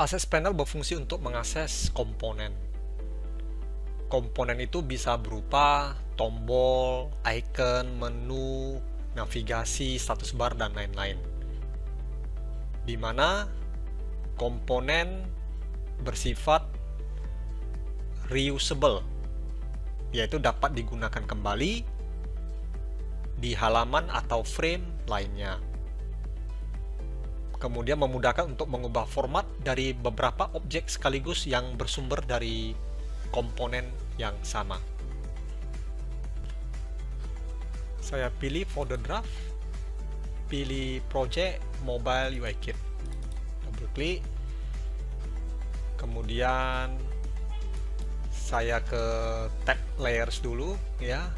Access panel berfungsi untuk mengakses komponen. Komponen itu bisa berupa tombol, icon, menu, navigasi, status bar, dan lain-lain. Di mana komponen bersifat reusable, yaitu dapat digunakan kembali di halaman atau frame lainnya. Kemudian memudahkan untuk mengubah format dari beberapa objek sekaligus yang bersumber dari komponen yang sama. Saya pilih folder draft, pilih project mobile UI kit, double klik, kemudian saya ke tab layers dulu ya,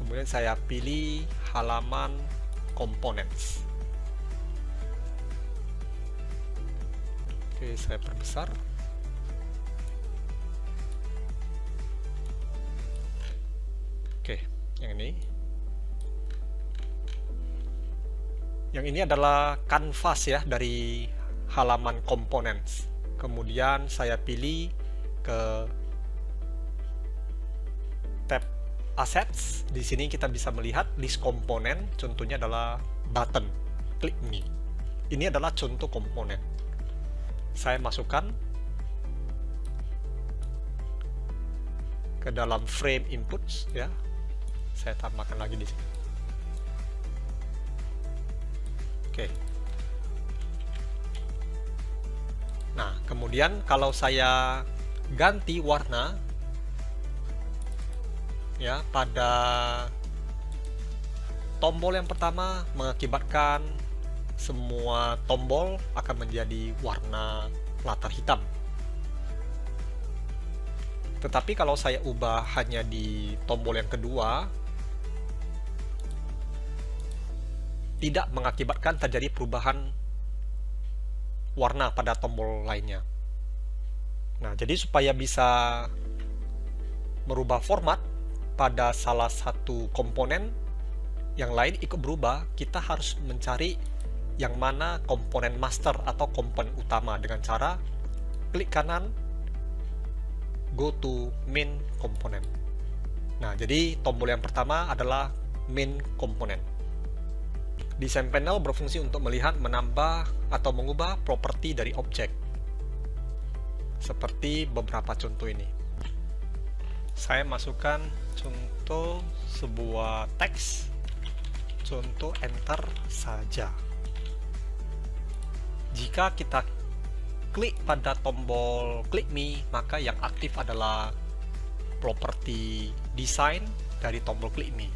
kemudian saya pilih halaman components. Oke, saya perbesar. Oke, yang ini. Yang ini adalah kanvas ya dari halaman components. Kemudian saya pilih ke tab assets. Di sini kita bisa melihat list komponen, contohnya adalah button, klik me. Ini adalah contoh komponen. Saya masukkan ke dalam frame inputs ya. Saya tambahkan lagi di sini. Oke. Nah, kemudian kalau saya ganti warna ya pada tombol yang pertama, mengakibatkan semua tombol akan menjadi warna latar hitam. Tetapi kalau saya ubah hanya di tombol yang kedua, tidak mengakibatkan terjadi perubahan warna pada tombol lainnya. Nah, jadi supaya bisa merubah format pada salah satu komponen, yang lain ikut berubah, kita harus mencari yang mana komponen master atau komponen utama dengan cara klik kanan, go to main component. Nah, jadi tombol yang pertama adalah main component. Design panel berfungsi untuk melihat, menambah, atau mengubah properti dari objek. Seperti beberapa contoh ini. Saya masukkan contoh sebuah teks, contoh enter saja. Jika kita klik pada tombol klik me, maka yang aktif adalah properti design dari tombol klik me.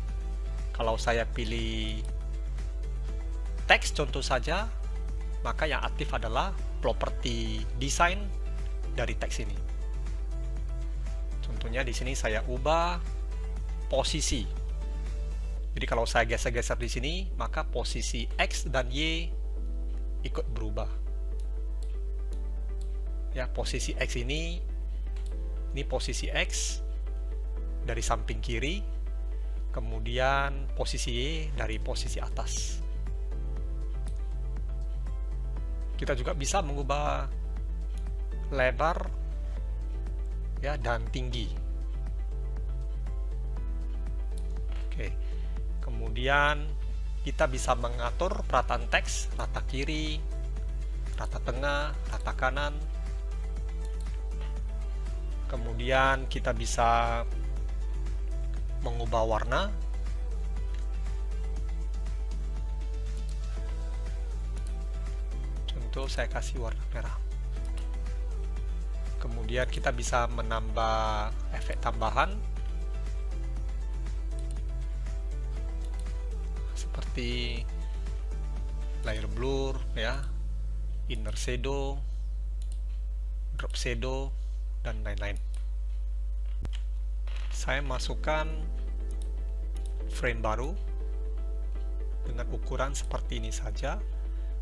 Kalau saya pilih teks contoh saja, maka yang aktif adalah properti design dari teks ini. Contohnya di sini saya ubah posisi. Jadi kalau saya geser-geser di sini, maka posisi X dan Y ikut berubah. Ya, posisi X ini posisi X dari samping kiri, kemudian posisi Y dari posisi atas. Kita juga bisa mengubah lebar ya dan tinggi. Oke. Kemudian kita bisa mengatur perataan teks, rata kiri, rata tengah, rata kanan. Kemudian kita bisa mengubah warna. Contoh saya kasih warna merah. Kemudian kita bisa menambah efek tambahan seperti layer blur ya, inner shadow, drop shadow, dan lain-lain. Saya masukkan frame baru dengan ukuran seperti ini saja.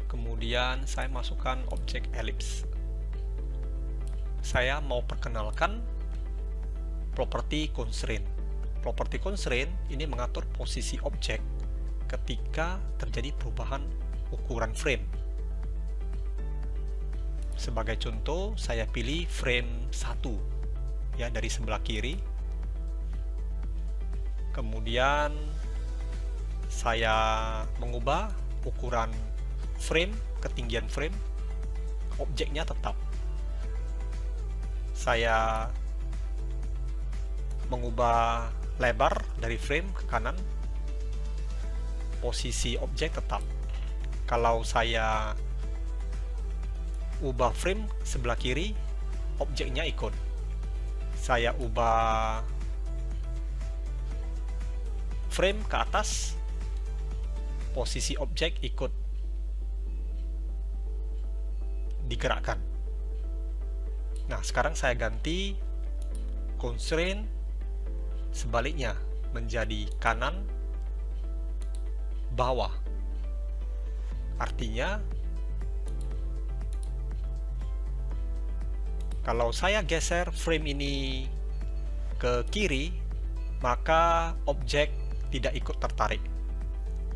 Kemudian saya masukkan objek ellipse. Saya mau perkenalkan properti constraint. Properti constraint ini mengatur posisi objek ketika terjadi perubahan ukuran frame. Sebagai contoh, saya pilih frame 1 ya dari sebelah kiri. Kemudian saya mengubah ukuran frame, ketinggian frame, objeknya tetap. Saya mengubah lebar dari frame ke kanan, posisi objek tetap. Kalau saya ubah frame sebelah kiri, objeknya ikut. Saya ubah frame ke atas, posisi objek ikut digerakkan. Nah, sekarang saya ganti constraint sebaliknya menjadi kanan bawah. Artinya kalau saya geser frame ini ke kiri, maka objek tidak ikut tertarik.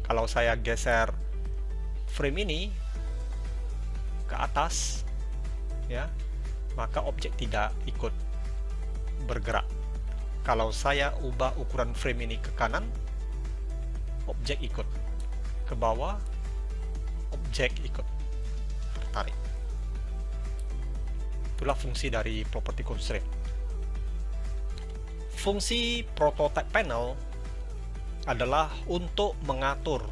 Kalau saya geser frame ini ke atas, ya, maka objek tidak ikut bergerak. Kalau saya ubah ukuran frame ini ke kanan, objek ikut ke bawah, objek ikut tertarik. Itulah fungsi dari property constraint. Fungsi prototype panel adalah untuk mengatur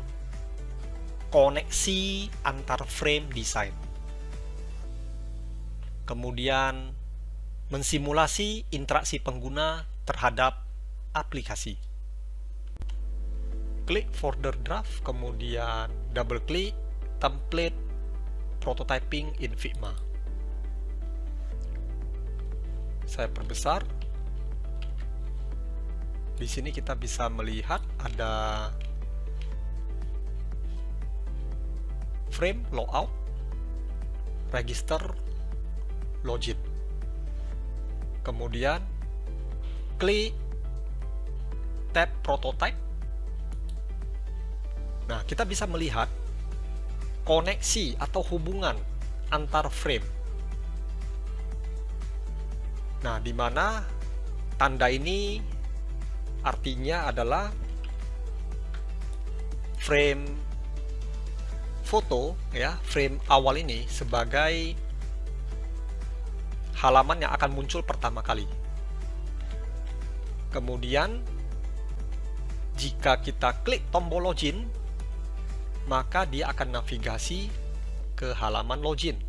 koneksi antar frame desain. Kemudian mensimulasi interaksi pengguna terhadap aplikasi. Klik folder draft, kemudian double klik template prototyping in Figma. Saya perbesar. Di sini kita bisa melihat ada frame logout, register, login. Kemudian klik tab prototype. Nah, kita bisa melihat koneksi atau hubungan antar frame. Nah, di mana tanda ini artinya adalah frame foto, ya, frame awal ini sebagai halaman yang akan muncul pertama kali. Kemudian jika kita klik tombol login, maka dia akan navigasi ke halaman login.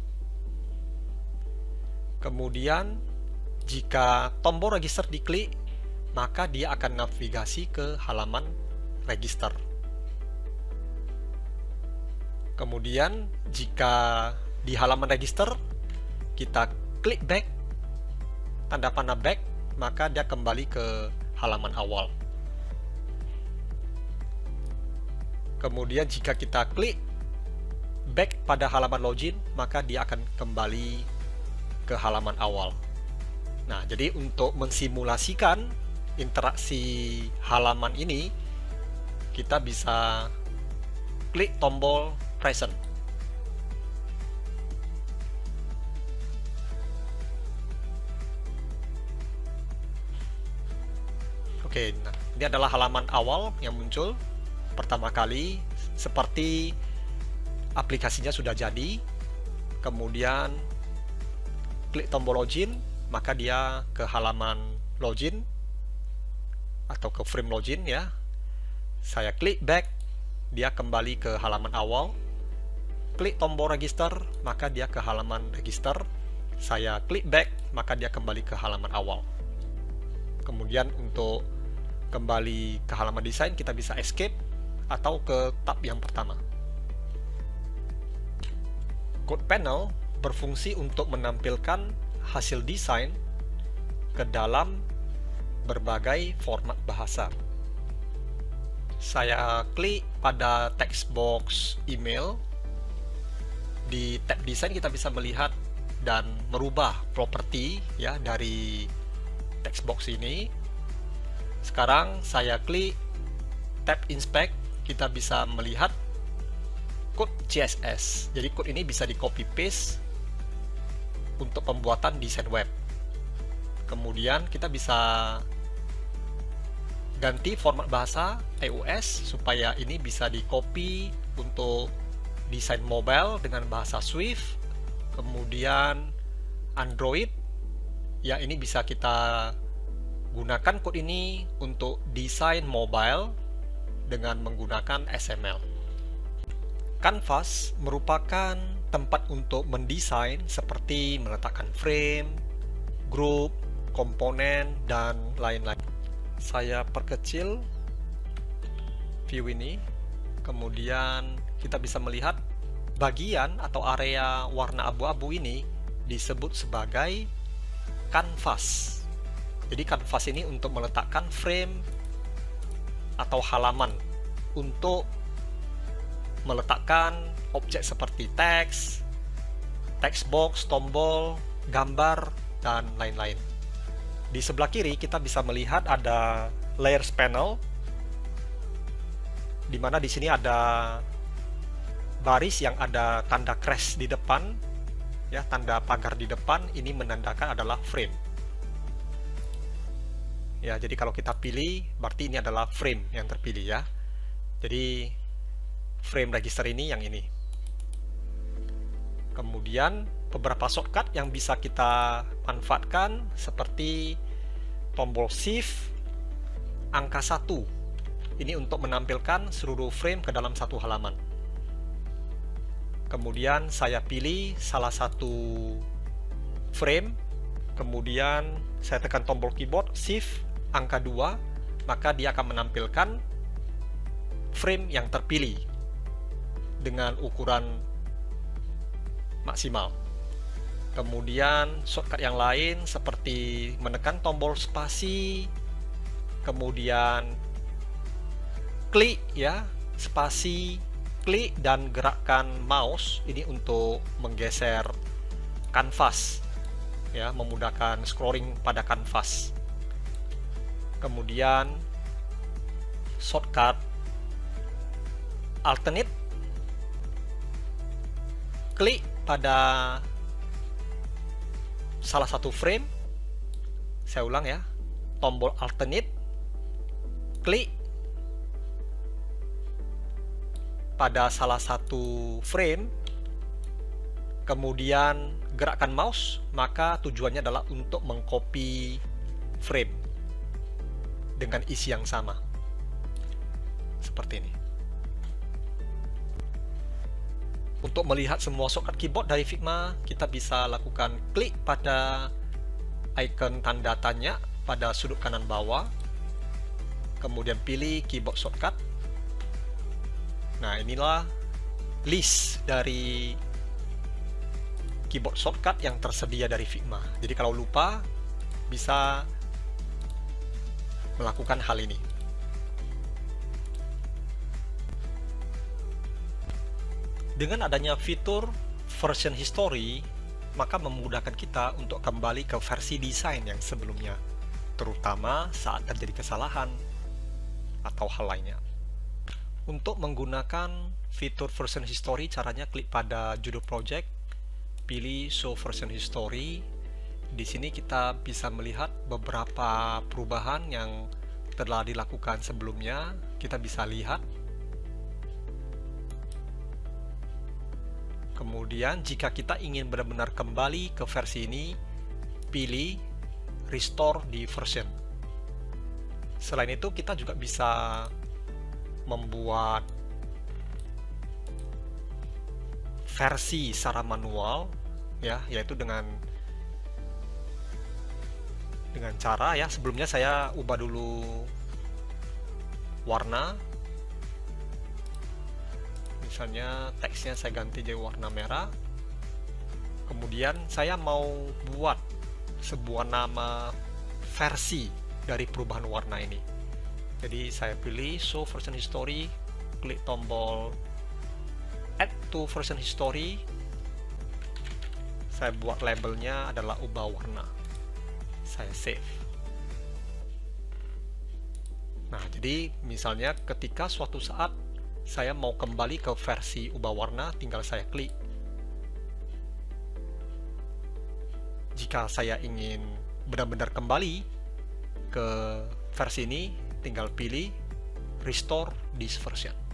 Kemudian jika tombol register diklik, maka dia akan navigasi ke halaman register. Kemudian jika di halaman register kita klik back, tanda panah back, maka dia kembali ke halaman awal. Kemudian jika kita klik back pada halaman login, maka dia akan kembali ke halaman awal. Nah, jadi untuk mensimulasikan interaksi halaman ini, kita bisa klik tombol present. Oke, nah, ini adalah halaman awal yang muncul pertama kali, seperti aplikasinya sudah jadi. Kemudian klik tombol login, maka dia ke halaman login atau ke frame login, ya. Saya klik back, dia kembali ke halaman awal. Klik tombol register, maka dia ke halaman register. Saya klik back, maka dia kembali ke halaman awal. Kemudian untuk kembali ke halaman desain, kita bisa escape atau ke tab yang pertama. Code panel berfungsi untuk menampilkan hasil desain ke dalam berbagai format bahasa. Saya klik pada text box email. Di tab desain kita bisa melihat dan merubah properti, ya, dari text box ini. Sekarang saya klik tab inspect, kita bisa melihat code CSS. Jadi code ini bisa di copy paste untuk pembuatan desain web. Kemudian kita bisa ganti format bahasa iOS supaya ini bisa di copy untuk desain mobile dengan bahasa Swift. Kemudian Android, ya ini bisa kita gunakan code ini untuk desain mobile dengan menggunakan XML. Canvas merupakan tempat untuk mendesain seperti meletakkan frame, group, komponen, dan lain-lain. Saya perkecil view ini, kemudian kita bisa melihat bagian atau area warna abu-abu ini disebut sebagai canvas. Jadi canvas ini untuk meletakkan frame atau halaman untuk meletakkan objek seperti teks, text box, tombol, gambar, dan lain-lain. Di sebelah kiri kita bisa melihat ada layers panel, di mana di sini ada baris yang ada tanda crash di depan, ya, tanda pagar di depan ini menandakan adalah frame. Ya, jadi kalau kita pilih berarti ini adalah frame yang terpilih ya. Jadi frame register ini yang ini. Kemudian beberapa shortcut yang bisa kita manfaatkan seperti tombol shift angka 1. Ini untuk menampilkan seluruh frame ke dalam satu halaman. Kemudian saya pilih salah satu frame, kemudian saya tekan tombol keyboard shift angka 2, maka dia akan menampilkan frame yang terpilih dengan ukuran maksimal. Kemudian shortcut yang lain seperti menekan tombol spasi, kemudian klik ya, spasi, klik dan gerakkan mouse ini untuk menggeser kanvas ya, memudahkan scrolling pada kanvas. Kemudian shortcut alternate, klik pada salah satu frame, saya ulang ya, tombol alternate, klik pada salah satu frame, kemudian gerakkan mouse, maka tujuannya adalah untuk mengcopy frame dengan isi yang sama seperti ini. Untuk melihat semua shortcut keyboard dari Figma, kita bisa lakukan klik pada icon tanda tanya pada sudut kanan bawah, kemudian pilih keyboard shortcut. Nah, inilah list dari keyboard shortcut yang tersedia dari Figma. Jadi kalau lupa, bisa melakukan hal ini. Dengan adanya fitur version history, maka memudahkan kita untuk kembali ke versi desain yang sebelumnya, terutama saat terjadi kesalahan atau hal lainnya. Untuk menggunakan fitur version history, caranya klik pada judul project, pilih show version history. Di sini kita bisa melihat beberapa perubahan yang telah dilakukan sebelumnya. Kita bisa lihat. Kemudian jika kita ingin benar-benar kembali ke versi ini, pilih restore di version. Selain itu, kita juga bisa membuat versi secara manual ya, yaitu dengan cara ya, sebelumnya saya ubah dulu warna, misalnya teksnya saya ganti jadi warna merah. Kemudian saya mau buat sebuah nama versi dari perubahan warna ini. Jadi saya pilih show version history, klik tombol add to version history. Saya buat labelnya adalah ubah warna. Saya save. Nah, jadi misalnya ketika suatu saat saya mau kembali ke versi ubah warna, tinggal saya klik. Jika saya ingin benar-benar kembali ke versi ini, tinggal pilih restore this version.